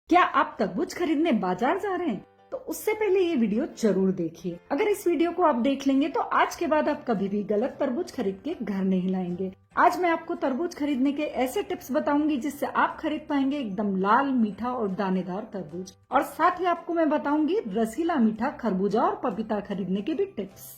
क्या आप तरबूज खरीदने बाजार जा रहे हैं? तो उससे पहले ये वीडियो जरूर देखिए। अगर इस वीडियो को आप देख लेंगे तो आज के बाद आप कभी भी गलत तरबूज खरीद के घर नहीं लाएंगे। आज मैं आपको तरबूज खरीदने के ऐसे टिप्स बताऊंगी जिससे आप खरीद पाएंगे एकदम लाल, मीठा और दानेदार तरबूज। और साथ ही आपको मैं बताऊंगी रसीला, मीठा खरबूजा और पपीता खरीदने के भी टिप्स।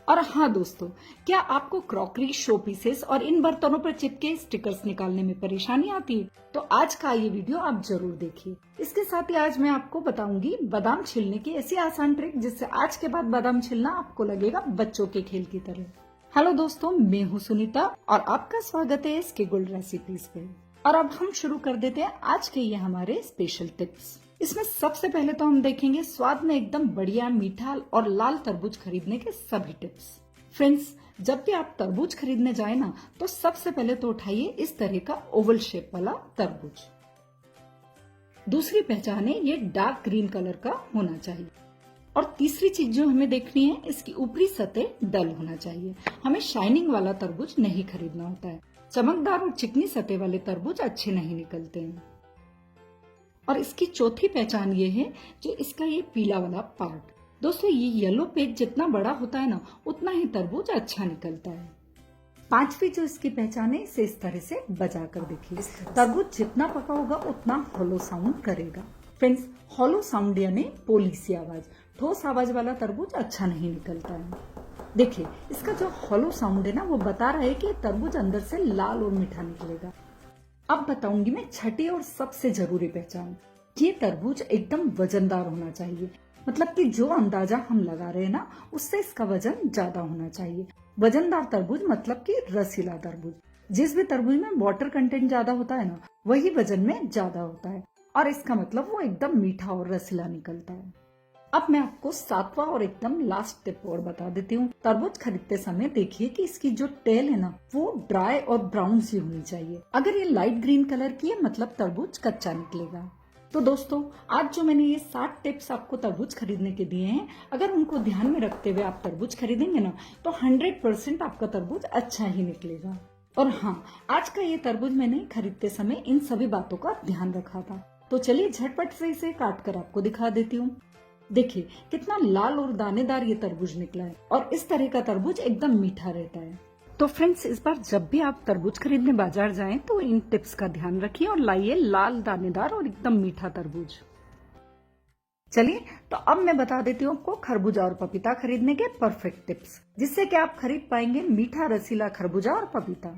और हाँ दोस्तों, क्या आपको क्रॉकरी, शो पीसेस और इन बर्तनों पर चिपके स्टिकर्स निकालने में परेशानी आती है? तो आज का ये वीडियो आप जरूर देखिए। इसके साथ ही आज मैं आपको बताऊंगी बादाम छीलने की ऐसी आसान ट्रिक जिससे आज के बाद बादाम छीलना आपको लगेगा बच्चों के खेल की तरह। हेलो दोस्तों, मैं हूँ सुनीता और आपका स्वागत है इसके गोल्ड रेसिपीज पे। और अब हम शुरू कर देते हैं आज के ये हमारे स्पेशल टिप्स। इसमें सबसे पहले तो हम देखेंगे स्वाद में एकदम बढ़िया, मीठा और लाल तरबूज खरीदने के सभी टिप्स। फ्रेंड्स, जब भी आप तरबूज खरीदने जाए ना तो सबसे पहले तो उठाइए इस तरह का ओवल शेप वाला तरबूज। दूसरी पहचान है ये डार्क ग्रीन कलर का होना चाहिए। और तीसरी चीज जो हमें देखनी है, इसकी ऊपरी सतह डल होना चाहिए। हमें शाइनिंग वाला तरबूज नहीं खरीदना होता है। चमकदार और चिकनी सतह वाले तरबूज अच्छे नहीं निकलते हैं। और इसकी चौथी पहचान ये है जो इसका ये पीला वाला पार्ट। दोस्तों, ये येलो पेज जितना बड़ा होता है ना उतना ही तरबूज अच्छा निकलता है। पांचवी जो इसकी पहचान है, इसे इस तरह से बजा कर देखिए। तरबूज जितना पका होगा उतना हॉलो साउंड करेगा। फ्रेंड्स, हॉलो साउंड यानी पोली सी आवाज। ठोस आवाज वाला तरबूज अच्छा नहीं निकलता है। देखिए, इसका जो हॉलो साउंड है ना वो बता रहा है कि तरबूज अंदर से लाल और मीठा निकलेगा। अब बताऊंगी मैं छठी और सबसे जरूरी पहचान। ये तरबूज एकदम वजनदार होना चाहिए। मतलब कि जो अंदाजा हम लगा रहे हैं ना उससे इसका वजन ज्यादा होना चाहिए। वजनदार तरबूज मतलब कि रसीला तरबूज। जिस भी तरबूज में वाटर कंटेंट ज्यादा होता है ना वही वजन में ज्यादा होता है। और इसका मतलब वो एकदम मीठा और रसीला निकलता है। अब मैं आपको सातवां और एकदम लास्ट टिप और बता देती हूँ। तरबूज खरीदते समय देखिए कि इसकी जो टेल है ना वो ड्राई और ब्राउन सी होनी चाहिए। अगर ये लाइट ग्रीन कलर की है मतलब तरबूज कच्चा निकलेगा। तो दोस्तों, आज जो मैंने ये 7 टिप्स आपको तरबूज खरीदने के दिए हैं, अगर उनको ध्यान में रखते हुए आप तरबूज खरीदेंगे ना तो 100% आपका तरबूज अच्छा ही निकलेगा। और हाँ, आज का ये तरबूज मैंने खरीदते समय इन सभी बातों का ध्यान रखा था। तो चलिए झटपट से इसे काट कर आपको दिखा देती हूँ। देखिए कितना लाल और दानेदार ये तरबूज निकला है। और इस तरह का तरबूज एकदम मीठा रहता है। तो फ्रेंड्स, इस बार जब भी आप तरबूज खरीदने बाजार जाएं तो इन टिप्स का ध्यान रखिए और लाइए लाल, दानेदार और एकदम मीठा तरबूज। चलिए, तो अब मैं बता देती हूँ आपको खरबूजा और पपीता खरीदने के परफेक्ट टिप्स जिससे कि आप खरीद पाएंगे मीठा रसीला खरबूजा और पपीता।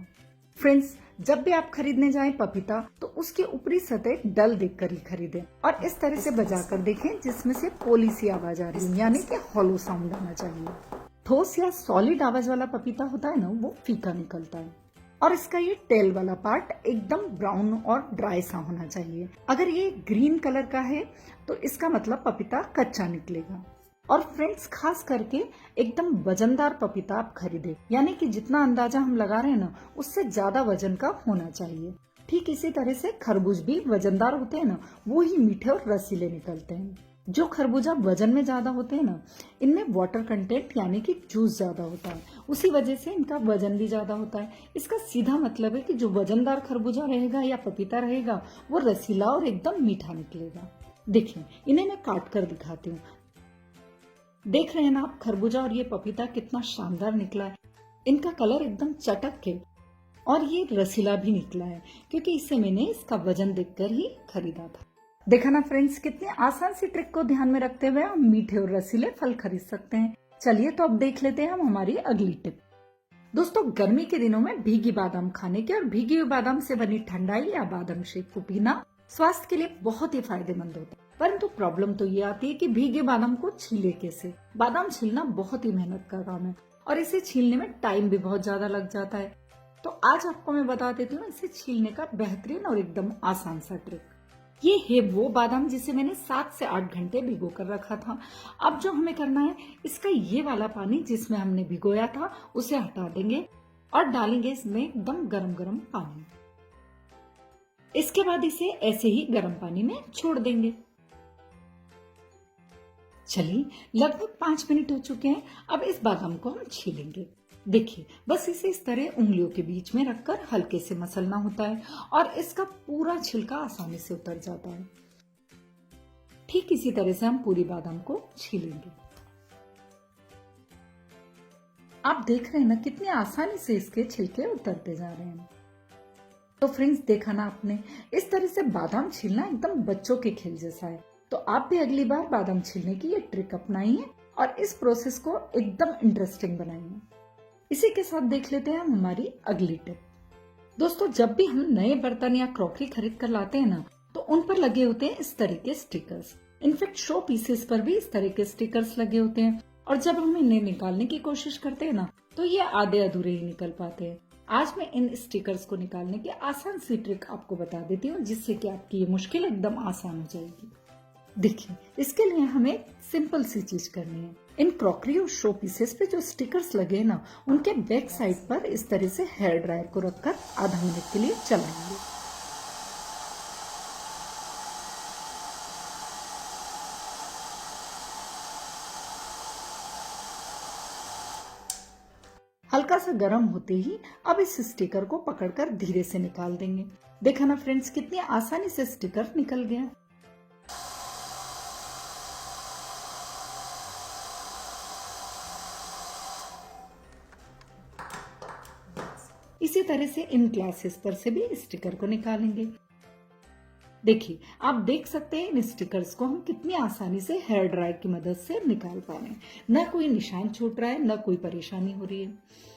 फ्रेंड्स, जब भी आप खरीदने जाएं पपीता तो उसकी ऊपरी सतह डल देखकर ही खरीदें और इस तरह से बजाकर देखें जिसमें से पोली सी आवाज आ रही है, यानी कि हॉलो साउंड आना चाहिए। ठोस या सॉलिड आवाज वाला पपीता होता है ना वो फीका निकलता है। और इसका ये टेल वाला पार्ट एकदम ब्राउन और ड्राई सा होना चाहिए। अगर ये ग्रीन कलर का है तो इसका मतलब पपीता कच्चा निकलेगा। और फ्रेंड्स, खास करके एकदम वजनदार पपीता आप खरीदे, यानी कि जितना अंदाजा हम लगा रहे हैं ना उससे ज्यादा वजन का होना चाहिए। ठीक इसी तरह से खरबूज भी वजनदार होते हैं ना वो ही मीठे और रसीले निकलते हैं। जो खरबूजा वजन में ज्यादा होते हैं ना इनमें वाटर कंटेंट यानी कि जूस ज्यादा होता है, उसी वजह से इनका वजन भी ज्यादा होता है। इसका सीधा मतलब है कि जो वजनदार खरबूजा रहेगा या पपीता रहेगा वो रसीला और एकदम मीठा निकलेगा। देखिए, इन्हें मैं काट कर दिखाती हूँ। देख रहे हैं ना आप, खरबूजा और ये पपीता कितना शानदार निकला है। इनका कलर एकदम चटक है और ये रसीला भी निकला है क्योंकि इससे मैंने इसका वजन देखकर ही खरीदा था। देखा ना फ्रेंड्स, कितनी आसान सी ट्रिक को ध्यान में रखते हुए हम मीठे और रसीले फल खरीद सकते हैं। चलिए, तो अब देख लेते हैं हम हमारी अगली टिप। दोस्तों, गर्मी के दिनों में भीगी बादाम खाने के और भीगी हुई बादाम से बनी ठंडाई या बादाम शेक को पीना स्वास्थ्य के लिए बहुत ही फायदेमंद होता है। परंतु प्रॉब्लम तो ये आती है कि भीगे बादाम को छीले कैसे। बादाम छीलना बहुत ही मेहनत का काम है और इसे छीलने में टाइम भी बहुत ज्यादा लग जाता है। तो आज आपको मैं बता देती हूँ इसे छीलने का बेहतरीन और एकदम आसान सा ट्रिक। ये है वो बादाम जिसे मैंने 7 से 8 घंटे भिगो कर रखा था। अब जो हमें करना है, इसका ये वाला पानी जिसमें हमने भिगोया था उसे हटा देंगे और डालेंगे इसमें एकदम गरम गरम पानी। इसके बाद इसे ऐसे ही गर्म पानी में छोड़ देंगे। चलिए, लगभग 5 मिनट हो चुके हैं। अब इस बादाम को हम छीलेंगे। देखिए, बस इसे इस तरह उंगलियों के बीच में रखकर हल्के से मसलना होता है और इसका पूरा छिलका आसानी से उतर जाता है। ठीक इसी तरह से हम पूरी बादाम को छीलेंगे। आप देख रहे हैं ना कितनी आसानी से इसके छिलके उतरते जा रहे हैं। तो फ्रेंड्स, देखा ना आपने, इस तरह से बादाम छीलना एकदम बच्चों के खेल जैसा है। तो आप भी अगली बार बादाम छीलने की ये ट्रिक अपनाइए और इस प्रोसेस को एकदम इंटरेस्टिंग बनाइए। इसी के साथ देख लेते हैं हम हमारी अगली टिप। दोस्तों, जब भी हम नए बर्तन या क्रॉकरी खरीद कर लाते हैं ना, तो उन पर लगे होते हैं इस तरह के स्टिकर्स। इनफैक्ट शो पीसेस पर भी इस तरह के स्टिकर्स लगे होते हैं और जब हम इन्हें निकालने की कोशिश करते हैं ना, तो ये आधे अधूरे ही निकल पाते हैं। आज मैं इन स्टिकर्स को निकालने की आसान सी ट्रिक आपको बता देती हूँ, जिससे कि आपकी ये मुश्किल एकदम आसान हो जाएगी। देखिए, इसके लिए हमें सिंपल सी चीज करनी है। इन क्रॉकरी और शो पीसेस पे जो स्टिकर्स लगे हैं ना, उनके बैक साइड पर इस तरह से हेयर ड्रायर को रखकर आधा मिनट के लिए चलाएंगे। हल्का सा गर्म होते ही अब इस स्टिकर को पकड़कर धीरे से निकाल देंगे। देखा ना फ्रेंड्स, कितनी आसानी से स्टिकर निकल गया। इसी तरह से इन ग्लासेस पर से भी स्टिकर को निकालेंगे। देखिए, आप देख सकते हैं इन स्टिकर्स को हम कितनी आसानी से हेयर ड्रायर की मदद से निकाल पा रहे हैं। न कोई निशान छूट रहा है, न कोई परेशानी हो रही है।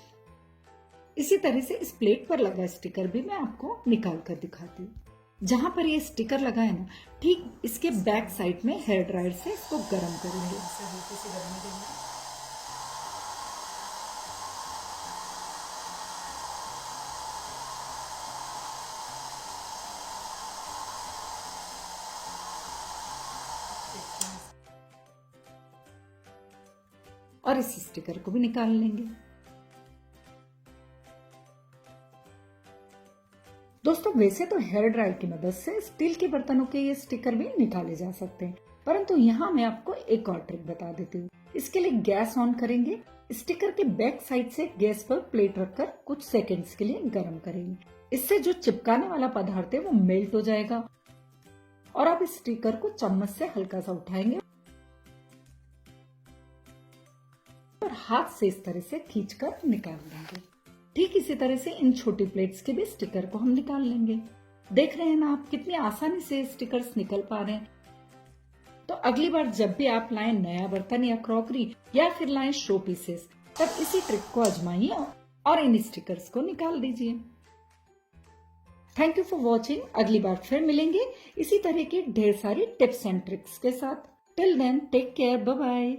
इसी तरह से इस प्लेट पर लगा स्टिकर भी मैं आपको निकाल कर दिखाती हूँ। जहां पर ये स्टिकर लगा है ना, ठीक इसके बैक साइड में हेयर ड्रायर से इसको गर्म करेंगे। और इस स्टिकर को भी निकाल लेंगे। दोस्तों, वैसे तो हेयर ड्रायर की मदद से स्टील के बर्तनों के ये स्टिकर भी निकाले जा सकते हैं, परंतु यहाँ मैं आपको एक और ट्रिक बता देती हूँ। इसके लिए गैस ऑन करेंगे, स्टिकर के बैक साइड से गैस पर प्लेट रखकर कुछ सेकंड्स के लिए गर्म करेंगे। इससे जो चिपकाने वाला पदार्थ है वो मेल्ट हो जाएगा और आप इस स्टिकर को चम्मच से हल्का सा उठाएंगे और हाथ से इस तरह से खींचकर निकाल लेंगे। ठीक इसी तरह से इन छोटी प्लेट्स के भी स्टिकर को हम निकाल लेंगे। देख रहे हैं ना आप कितनी आसानी से स्टिकर्स निकल पा रहे हैं। तो अगली बार जब भी आप लाएं नया बर्तन या क्रॉकरी या फिर लाएं शो पीसेस, तब इसी ट्रिक को आजमाइए और इन स्टिकर्स को निकाल दीजिए। Thank you for watching. अगली बार फिर मिलेंगे इसी तरह की ढेर सारी टिप्स एंड ट्रिक्स के साथ। Till then, take care, bye bye.